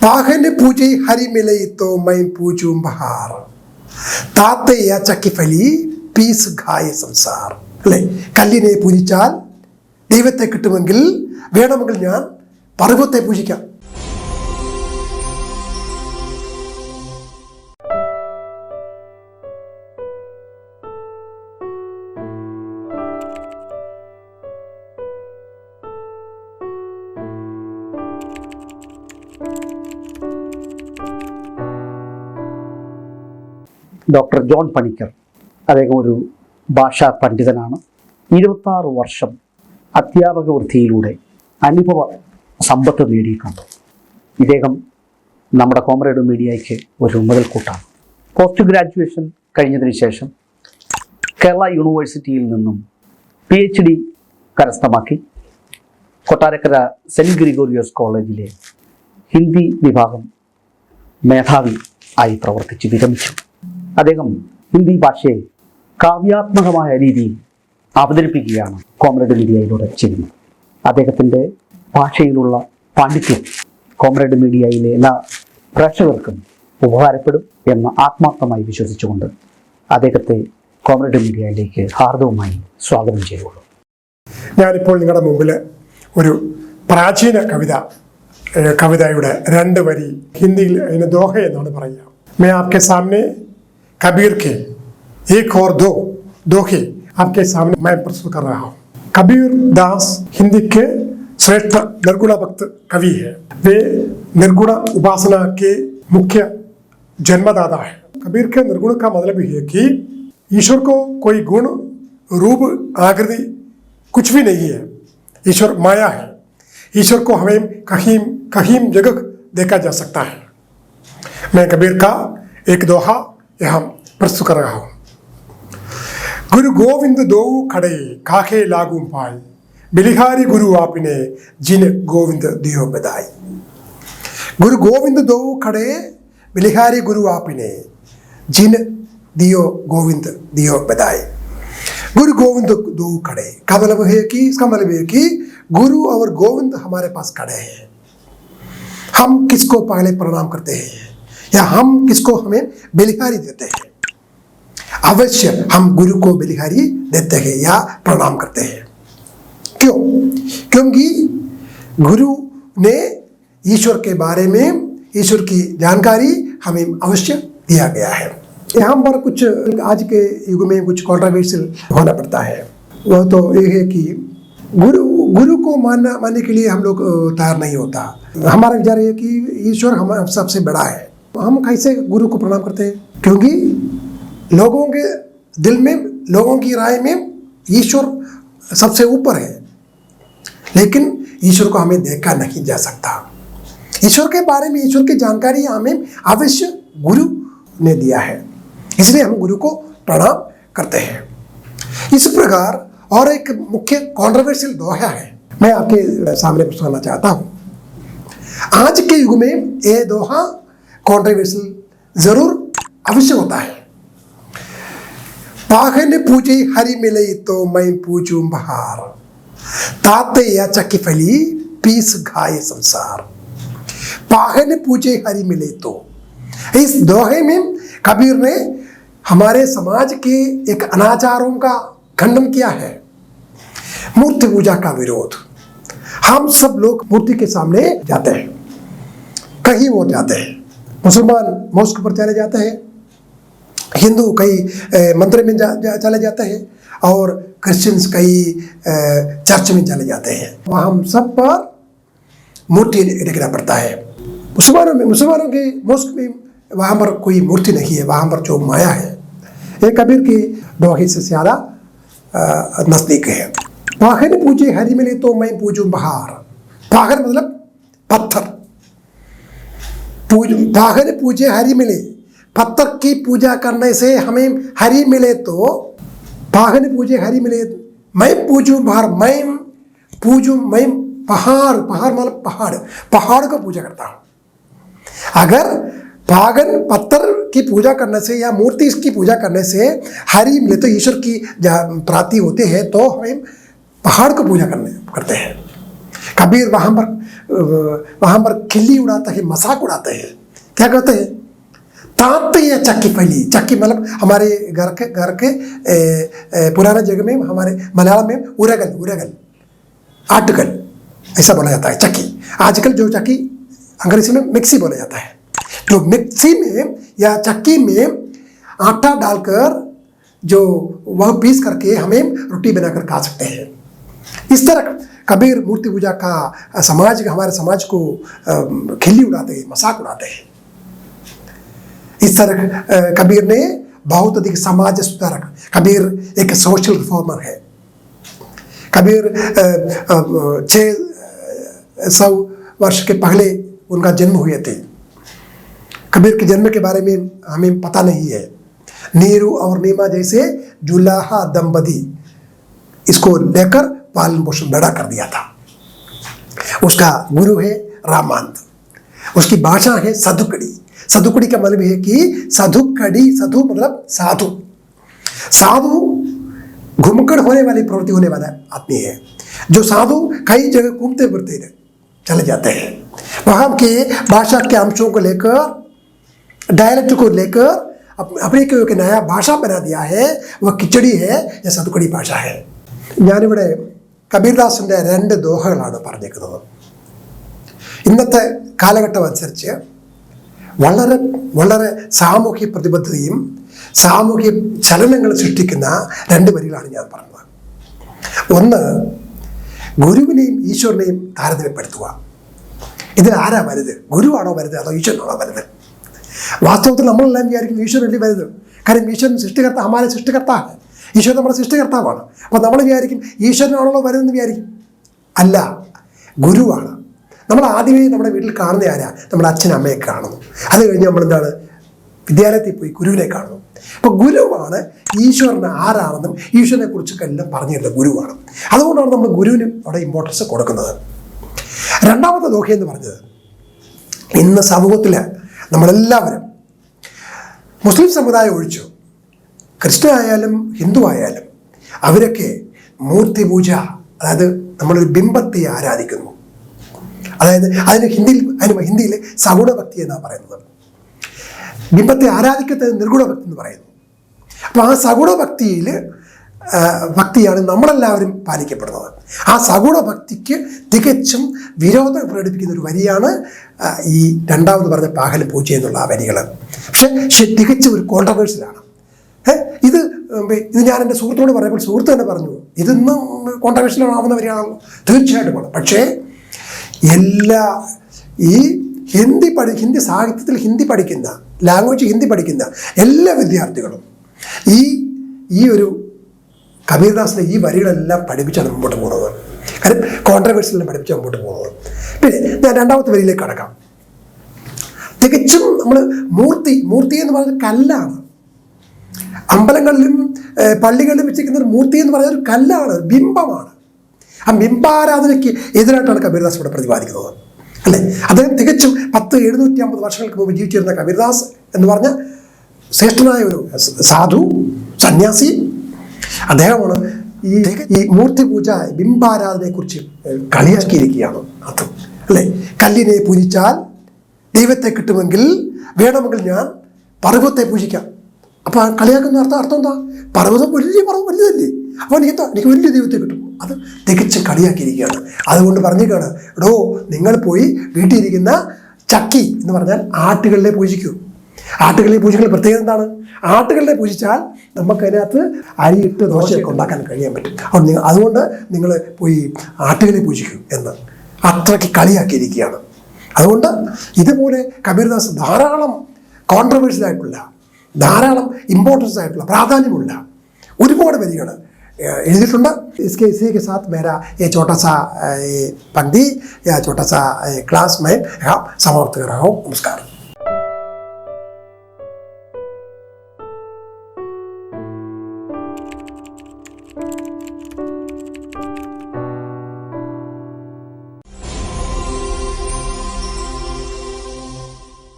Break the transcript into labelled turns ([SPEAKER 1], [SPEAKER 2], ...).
[SPEAKER 1] പാകന് പൂജ ഹരി മിലയിത്തോ മൈ പൂജും ബഹാർ താത്തയ ചക്കിഫലി പീസ് ഘായ സംസാർ. അല്ലെ, കല്ലിനെ പൂജിച്ചാൽ ദൈവത്തെ കിട്ടുമെങ്കിൽ വേണമെങ്കിൽ ഞാൻ പർവ്വത്തെ പൂജിക്കാം.
[SPEAKER 2] ഡോക്ടർ ജോൺ പണിക്കർ, അദ്ദേഹം ഒരു ഭാഷാ പണ്ഡിതനാണ്. 26 വർഷം അധ്യാപക വൃത്തിയിലൂടെ അനുഭവ സമ്പത്ത് നേടിയിട്ടുണ്ട്. ഇദ്ദേഹം നമ്മുടെ കോമ്രേഡ് മീഡിയയ്ക്ക് ഒരു മുതൽക്കൂട്ടാണ്. പോസ്റ്റ് ഗ്രാജുവേഷൻ കഴിഞ്ഞതിന് ശേഷം കേരള യൂണിവേഴ്സിറ്റിയിൽ നിന്നും PhD കരസ്ഥമാക്കി. കൊട്ടാരക്കര സെൻറ്റ് ഗ്രിഗോറിയോസ് കോളേജിലെ ഹിന്ദി വിഭാഗം മേധാവി ആയി പ്രവർത്തിച്ച് വിരമിച്ചു. അദ്ദേഹം ഹിന്ദി ഭാഷയെ കാവ്യാത്മകമായ രീതിയിൽ അവതരിപ്പിക്കുകയാണ് കോമ്രേഡ് മീഡിയയിലൂടെ ചെയ്യുന്നത്. അദ്ദേഹത്തിൻ്റെ ഭാഷയിലുള്ള പാണ്ഡിത്യം കോമ്രേഡ് മീഡിയയിലെ എല്ലാ പ്രേക്ഷകർക്കും ഉപകാരപ്പെടും എന്ന് ആത്മാർത്ഥമായി വിശ്വസിച്ചുകൊണ്ട് അദ്ദേഹത്തെ കോമ്രേഡ് മീഡിയയിലേക്ക് ഹാർദവുമായി സ്വാഗതം ചെയ്യുള്ളൂ.
[SPEAKER 1] ഞാനിപ്പോൾ നിങ്ങളുടെ മുമ്പിൽ ഒരു പ്രാചീന കവിതയുടെ 2 വരി ഹിന്ദിയിൽ അതിന് ദോഹ എന്നാണ് പറയുക. मैं आपके सामने कबीर के एक और 2 दोहे आपके सामने मैं प्रस्तुत कर रहा हूँ. कबीर दास हिंदी के श्रेष्ठ निर्गुण भक्त कवि है. वे निर्गुण उपासना के मुख्य जन्मदाता है. कबीर के निर्गुण का मतलब ये है कि ईश्वर को कोई गुण रूप आकृति कुछ भी नहीं है. ईश्वर माया है. ईश्वर को हमें कहीं जगह देखा जा सकता है. मैं कबीर का एक दोहा यहाँ प्रस्तुत कर रहा हूँ. गुरु गोविंद दो खड़े काखे लागू पाई बिलिहारी गुरु आपने जिन गोविंद दियो बधाई. गुरु गोविंद दो खड़े बिलिहारी गुरु आपने जिन दियो गोविंद दियो बधाई. गुरु गोविंद दो खड़े का मतलब है कि इसका मतलब है कि गुरु और गोविंद हमारे पास खड़े हैं. हम किसको पहले प्रणाम करते हैं या हम किसको हमें बलिहारी देते हैं? अवश्य हम गुरु को बलिहारी देते हैं या प्रणाम करते हैं. क्यों? क्योंकि गुरु ने ईश्वर के बारे में ईश्वर की जानकारी हमें अवश्य दिया गया है. यहाँ पर कुछ आज के युग में कुछ कॉन्ट्रोवर्शियल होना पड़ता है. वह तो ये है कि गुरु को मानने के लिए हम लोग तैयार नहीं होता. हमारा विचार है कि ईश्वर हम सबसे बड़ा है. हम कैसे गुरु को प्रणाम करते हैं? क्योंकि लोगों के दिल में, लोगों की राय में ईश्वर सबसे ऊपर है, लेकिन ईश्वर को हमें देखा नहीं जा सकता. ईश्वर के बारे में, ईश्वर की जानकारी हमें अवश्य गुरु ने दिया है, इसलिए हम गुरु को प्रणाम करते हैं. इस प्रकार और एक मुख्य कॉन्ट्रोवर्शियल दोहा है, मैं आपके सामने सुनाना चाहता हूँ. आज के युग में ये दोहा कॉन्ट्रोवर्शियल जरूर अवश्य होता है. पागन पूजे हरि मिले तो मैं पूजूं बहार तातया चकिफली पीस घाय संसार. पागन पूजे हरि मिले तो, इस दोहे में कबीर ने हमारे समाज के एक अनाचारों का खंडन किया है. मूर्ति पूजा का विरोध. हम सब लोग मूर्ति के सामने जाते हैं, कहीं और जाते हैं. मुसलमान मॉस्क पर चले जाते हैं, हिंदू कई मंदिर में चले जाते हैं और क्रिश्चियंस कई चर्च में चले जाते हैं. वहाँ हम सब पर मूर्ति देखना पड़ता है. मुसलमानों के मॉस्क में वहाँ पर कोई मूर्ति नहीं है, वहाँ पर जो माया है. ये कबीर की दोहे से ज़्यादा नज़दीक है. पागन पूजे हरि मिले तो मैं पूजूं बहार. पागन मतलब पत्थर. पागन पूजे हरि मिले, पत्थर की पूजा करने से हमें हरि मिले. तो पागन पूजे हरि मिले, मैं पूजूं बहार, मैं पहाड़ मतलब पहाड़ को पूजा करता हूँ. अगर पागन पत्थर की पूजा करने से या मूर्ति की पूजा करने से हरि मिले तो ईश्वर की प्राप्ति होती है, तो हमें पहाड़ को पूजा करते हैं. कबीर वहाँ पर खिल्ली उड़ाता है, मजाक उड़ाते हैं। क्या कहते हैं? ताते या चक्की फैली। चक्की मतलब हमारे घर के पुराने जगह में, हमारे मलयालम में उरगल आटकल ऐसा बोला जाता है चक्की। आजकल जो चक्की अंग्रेजी में मिक्सी बोला जाता है। तो मिक्सी में या चक्की में आटा डालकर जो वह पीस करके हमें रोटी बनाकर खा सकते हैं। इस तरह कबीर मूर्ति पूजा का हमारे समाज को खिल्ली उड़ाते हैं, मजाक उड़ाते हैं। इस तरह कबीर ने बहुत अधिक समाज सुधारक, कबीर एक सोशल रिफॉर्मर है। कबीर 600 वर्ष के पहले उनका जन्म हुए थे। कबीर के जन्म के बारे में हमें पता नहीं है। नीरू और नीमा जैसे जुलाहा दंपति इसको लेकर पालन पोषण बड़ा कर दिया था। उसका गुरु है रामांत। उसकी भाषा है सधुकड़ी। सधुकड़ी का मतलब है कि साधु मतलब साधु। साधु घुमकर होने वाली प्रवृत्ति होने वाला आदमी है। जो साधु कई जगह घूमते फिरते चले जाते हैं, वहाँ के भाषा के अंशों को लेकर, डायलेक्ट को लेकर अपने को एक नया भाषा बना दिया है। वह കിച്ചടി है या സതുക്കടി ഭാഷ है। ഞാനിവിടെ കബീർദാസിൻ്റെ 2 ദോഹകളാണ് പറഞ്ഞേക്കുന്നത്. ഇന്നത്തെ കാലഘട്ടം അനുസരിച്ച് വളരെ വളരെ സാമൂഹ്യ പ്രതിബദ്ധതയും സാമൂഹ്യ ചലനങ്ങൾ സൃഷ്ടിക്കുന്ന 2 വരികളാണ് ഞാൻ പറഞ്ഞത്. ഒന്ന്, ഗുരുവിനെയും ഈശ്വരനെയും താരതമ്യപ്പെടുത്തുക. ഇതിൽ ആരാ വലുത്? ഗുരുവാണോ വലുത് അതോ ഈശ്വരനാണോ വലുത്? വാസ്തവത്തിൽ നമ്മളെല്ലാം വിചാരിക്കും ഈശ്വരനല്ലേ വലുത്. കാര്യം ഈശ്വരൻ സൃഷ്ടികർത്ത, ഹമാരെ സൃഷ്ടികർത്താ, ഈശ്വരൻ നമ്മുടെ സൃഷ്ടികർത്താവാണ്. അപ്പോൾ നമ്മൾ വിചാരിക്കും ഈശ്വരനാണല്ലോ വലുതെന്ന് വിചാരിക്കും. അല്ല, ഗുരുവാണ്. നമ്മൾ ആദ്യമേ നമ്മുടെ വീട്ടിൽ കാണുന്ന ആരാ? നമ്മുടെ അച്ഛനും അമ്മയെ കാണുന്നു. അത് കഴിഞ്ഞ് നമ്മളെന്താണ്? വിദ്യാലയത്തിൽ പോയി ഗുരുവിനെ കാണുന്നു. അപ്പോൾ ഗുരുവാണ് ഈശ്വരന് ആരാണെന്നും ഈശ്വരനെ കുറിച്ചൊക്കെ എല്ലാം പറഞ്ഞു തരുന്നത് ഗുരുവാണ്. അതുകൊണ്ടാണ് നമ്മൾ ഗുരുവിന് അവിടെ ഇമ്പോർട്ടൻസ് കൊടുക്കുന്നത്. രണ്ടാമത്തെ ദോഷം എന്ന് പറഞ്ഞത്, ഇന്ന് സമൂഹത്തിൽ നമ്മളെല്ലാവരും, മുസ്ലിം സമുദായം ഒഴിച്ചു, ക്രിസ്ത്യൻ ആയാലും ഹിന്ദു ആയാലും, അവരൊക്കെ മൂർത്തി പൂജ, അതായത് നമ്മളൊരു ബിംബത്തെ ആരാധിക്കുന്നു. അതായത് ഹിന്ദിയിൽ സഗുണഭക്തി എന്നാണ് പറയുന്നത്. ബിംബത്തെ ആരാധിക്കുന്നത് നിർഗുണഭക്തി എന്ന് പറയുന്നു. അപ്പോൾ ആ ഭക്തിയാണ് നമ്മളെല്ലാവരും പാലിക്കപ്പെടുന്നത്. ആ സഗുണഭക്തിക്ക് തികച്ചും വിരോധം പ്രകടിപ്പിക്കുന്ന ഒരു വരിയാണ് ഈ രണ്ടാമത് പറഞ്ഞ പാഹല പൂജ എന്നുള്ള ആ വരികൾ. പക്ഷെ തികച്ചും ഒരു കോൺട്രവേഴ്സിലാണ്. ഇത് ഞാൻ എൻ്റെ സുഹൃത്തിനോട് പറയുമ്പോൾ സുഹൃത്ത് തന്നെ പറഞ്ഞു, ഇതൊന്നും കോൺട്രവേഴ്സിലാവുന്ന വരികയാണല്ലോ. തീർച്ചയായിട്ടുമാണ്. പക്ഷേ ഈ ഹിന്ദി സാഹിത്യത്തിൽ പഠിക്കുന്ന, ലാംഗ്വേജ് ഹിന്ദി പഠിക്കുന്ന എല്ലാ വിദ്യാർത്ഥികളും ഈ ഒരു കബീർദാസിൻ്റെ ഈ വരികളെല്ലാം പഠിപ്പിച്ചാണ് മുമ്പോട്ട് പോകുന്നത്. കാര്യം കോൺട്രവേഴ്സിയെല്ലാം പഠിപ്പിച്ചാണ് മുമ്പോട്ട് പോകുന്നത്. പിന്നെ ഞാൻ രണ്ടാമത്തെ വരിയിലേക്ക് കടക്കാം. തികച്ചും നമ്മൾ മൂർത്തി എന്ന് പറയുന്നത് കല്ലാണ്. അമ്പലങ്ങളിലും പള്ളികളിലും വെച്ചിരിക്കുന്ന ഒരു മൂർത്തി എന്ന് പറയുന്നത് ഒരു കല്ലാണ്, ഒരു ബിംബമാണ്. ആ ബിംബാരാധനയ്ക്ക് എതിരായിട്ടാണ് കബീർദാസ് ഇവിടെ പ്രതിപാദിക്കുന്നത്, അല്ലേ? അദ്ദേഹം തികച്ചും 750 വർഷങ്ങൾക്ക് മുമ്പ് ജീവിച്ചിരുന്ന കബീർദാസ് എന്ന് പറഞ്ഞ ശ്രേഷ്ഠനായ ഒരു സാധു സന്യാസി, അദ്ദേഹമാണ് ഈ മൂർത്തി പൂജ, ബിംബാരാധനയെക്കുറിച്ച് കളിയാക്കിയിരിക്കുകയാണ്. അത് അല്ലേ? കല്ലിനെ പൂജിച്ചാൽ ദൈവത്തെ കിട്ടുമെങ്കിൽ വേണമെങ്കിൽ ഞാൻ പർവ്വതത്തെ പൂജിക്കാം. അപ്പോൾ കളിയാക്കുന്ന അർത്ഥം എന്താ? പർവ്വതം വലുതല്ലേ, അപ്പോൾ എനിക്ക് വലിയ ദൈവത്തെ കിട്ടും. അത് തികച്ചും കളിയാക്കിയിരിക്കുകയാണ്. അതുകൊണ്ട് പറഞ്ഞേക്കാണ്, എടോ നിങ്ങൾ പോയി വീട്ടിലിരിക്കുന്ന ചക്കി എന്ന് പറഞ്ഞാൽ ആട്ടുകളിലെ പൂജിക്കൂ. ആട്ടുകളിലെ പൂജിക്കുന്ന പ്രത്യേകത എന്താണ്? ആട്ടുകളിലെ പൂജിച്ചാൽ നമുക്കതിനകത്ത് അരിയിട്ട് ദോശയൊക്കെ ഉണ്ടാക്കാൻ കഴിയാൻ പറ്റും. അതുകൊണ്ട് നിങ്ങൾ പോയി ആട്ടുകളെ പൂജിക്കൂ എന്ന് അത്രയ്ക്ക് കളിയാക്കിയിരിക്കുകയാണ്. അതുകൊണ്ട് ഇതുപോലെ കബീർദാസ് ധാരാളം കോൺട്രവേഴ്സ്യൽ ആയിട്ടുള്ള, ധാരാളം ഇമ്പോർട്ടൻസ് ആയിട്ടുള്ള, പ്രാധാന്യമുള്ള ഒരുപാട് വരികൾ എഴുതിയിട്ടുണ്ട്. इसी के साथ मेरा ये छोटा सा पंक्ति या छोटा सा क्लास में समाप्त कर रहा हूँ. नमस्कार.